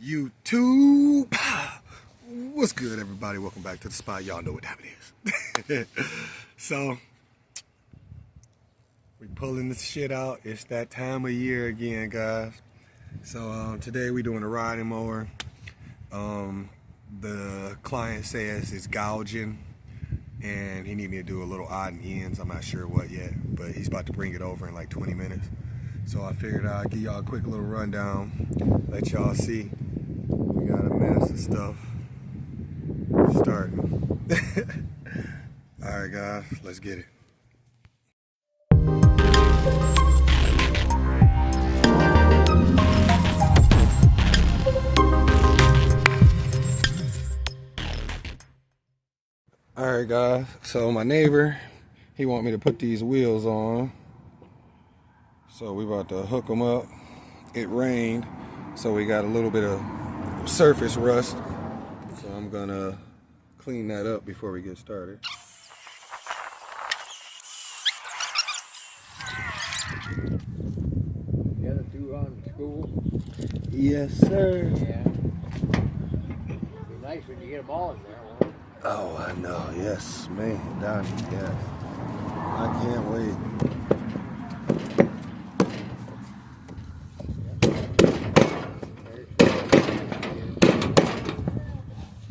YouTube. What's good, everybody? Welcome back to the spot. Y'all know what time it is. So we pulling this shit out. It's that time of year again, guys. So today we doing a riding mower. The client says it's gouging and he need me to do a little odd and ends. I'm not sure what yet, but he's about to bring it over in like 20 minutes. So I figured I'd give y'all a quick little rundown, let y'all see. We got a mess of stuff starting. Alright guys, let's get it. Alright guys, so my neighbor, he want me to put these wheels on. So we about to hook them up. It rained, so we got a little bit of surface rust. So I'm gonna clean that up before we get started. The other two on school? Yes, sir. Yeah. It'd be nice when you get them all in there, won't it? Oh, I know. Yes, man. Donnie, yes. I can't wait.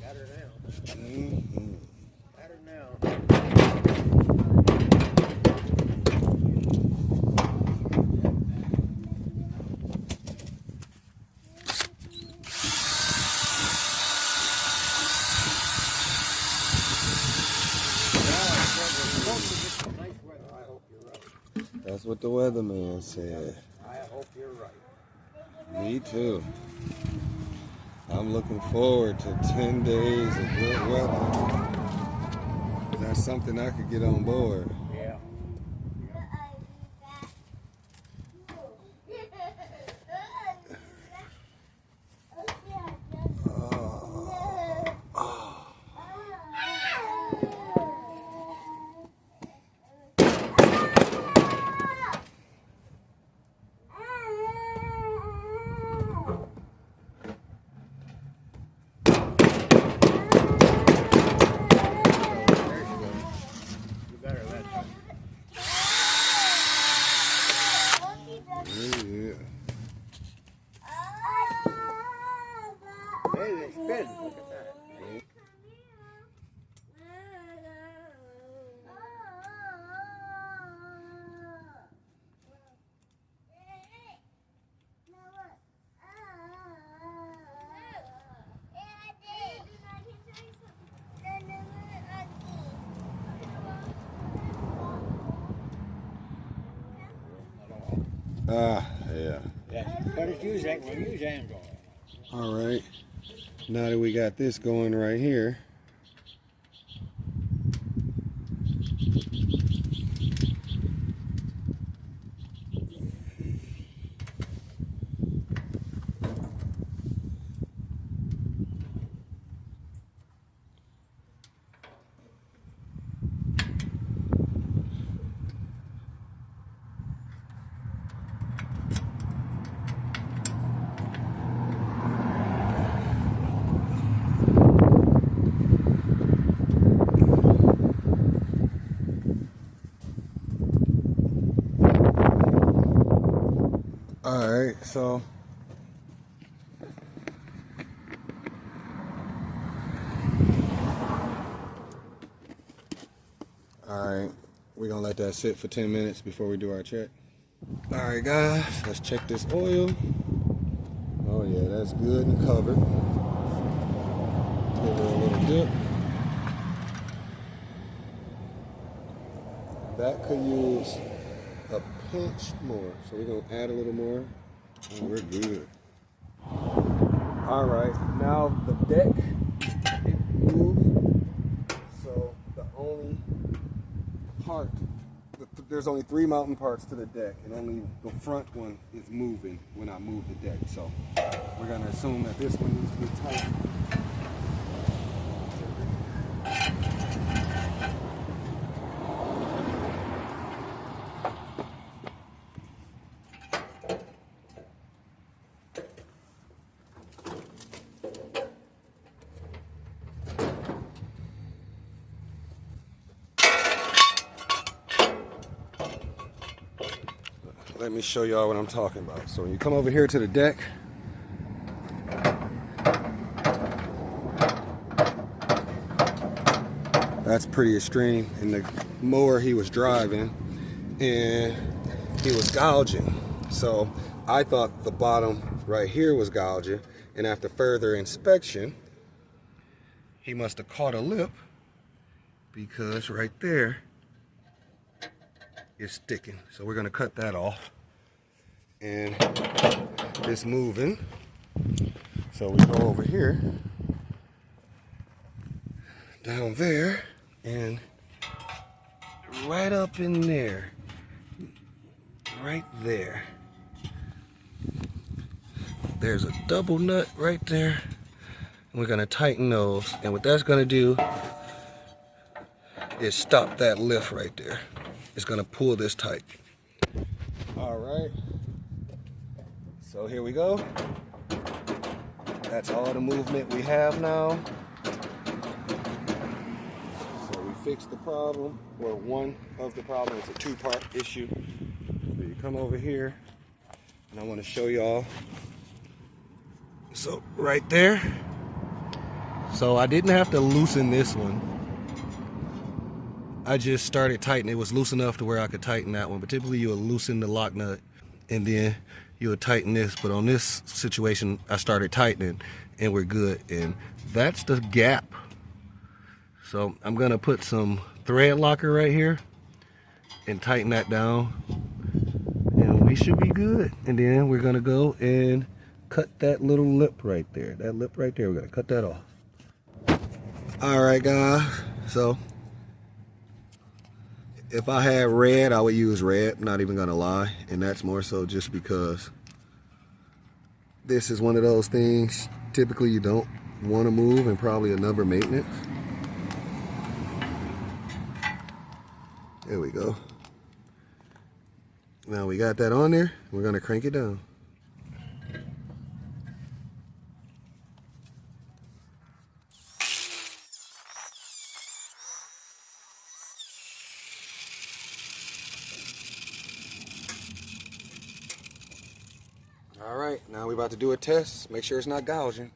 Got her now. Mm-hmm. Got her now. That's what the weatherman said. I hope you're right. Me too. I'm looking forward to 10 days of good weather. That's something I could get on board. Yeah. Hey, they spin. Look at that. Yeah. Better use that one. Use angle. All right. Now that we got this going right here, alright, so alright, we're gonna let that sit for 10 minutes before we do our check. Alright guys, let's check this oil. Oh yeah, that's good and covered. Give it a little dip. That could use a pinch more, so we're gonna add a little more and we're good. All right, now the deck, it moves, so the only part, there's only 3 mounting parts to the deck, and only the front one is moving when I move the deck. So we're gonna assume that this one needs to be tight. let me show y'all what I'm talking about. So when you come over here to the deck, that's pretty extreme. And the mower he was driving, and he was gouging. So I thought the bottom right here was gouging, and after further inspection, he must have caught a lip, because right there is sticking. So we're gonna cut that off, and it's moving. So we go over here, down there, and right up in there, right there, there's a double nut right there. And we're gonna tighten those, and what that's gonna do is stop that lift right there. It's gonna pull this tight. All right, so here we go. That's all the movement we have now. So we fixed the problem, or one of the problem. It's a two-part issue. So you come over here, and I wanna show y'all. So right there, so I didn't have to loosen this one. I just started tightening. It was loose enough to where I could tighten that one. But typically you would loosen the lock nut and then you would tighten this. But on this situation, I started tightening and we're good. And that's the gap. So I'm gonna put some thread locker right here and tighten that down. And we should be good. And then we're gonna go and cut that little lip right there. That lip right there, we're gonna cut that off. All right, guys, so if I had red, I would use red, not even gonna lie. And that's more so just because this is one of those things typically you don't want to move, and probably another maintenance. There we go. Now we got that on there, we're gonna crank it down. All right, now we're about to do a test. Make sure it's not gouging.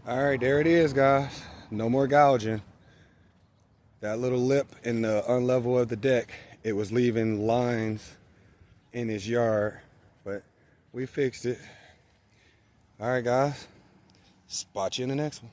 All right, there it is, guys. No more gouging. That little lip in the unlevel of the deck, it was leaving lines in his yard, but we fixed it. All right, guys, spot you in the next one.